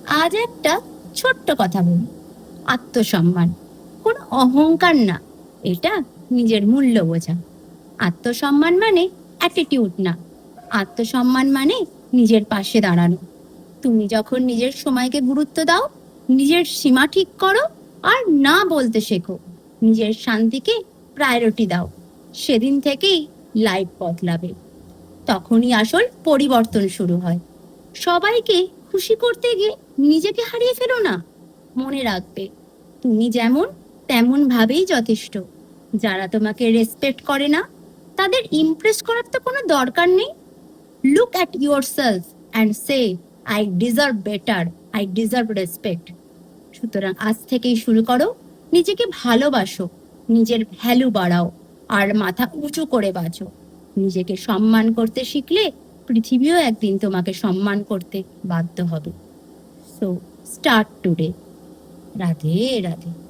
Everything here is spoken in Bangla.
আজ একটা ছোট্ট কথা বলি। আত্মসম্মান কোনো অহংকার না, এটা নিজের মূল্য বোঝা। আত্মসম্মান মানে অ্যাটিটিউড না, আত্মসম্মান মানে নিজের পাশে দাঁড়ানো। তুমি যখন নিজের সময়কে গুরুত্ব দাও, নিজের সীমা ঠিক করো, আর না বলতে শেখো, নিজের শান্তিকে প্রায়োরিটি দাও, সেদিন থেকেই লাইফ বদলাবে। তখনই আসল পরিবর্তন শুরু হয়। সবাইকে খুশি করতে গিয়ে নিজেকে হারিয়ে ফেলো না। মনে রাখবে, তুমি যেমন তেমন ভাবেই যথেষ্ট। যারা তোমাকে রেসপেক্ট করে না, তাদের ইমপ্রেস করার তো কোনো দরকার নেই। Look at your self and say, I deserve better, I deserve respect. সুতরাং আজ থেকেই শুরু করো, নিজেকে ভালোবাসো, নিজের ভ্যালু বাড়াও, আর মাথা উঁচু করে বাঁচো। নিজেকে সম্মান করতে শিখলে পৃথিবীও একদিন তোমাকে সম্মান করতে বাধ্য হবে। So start today. Radhe Radhe.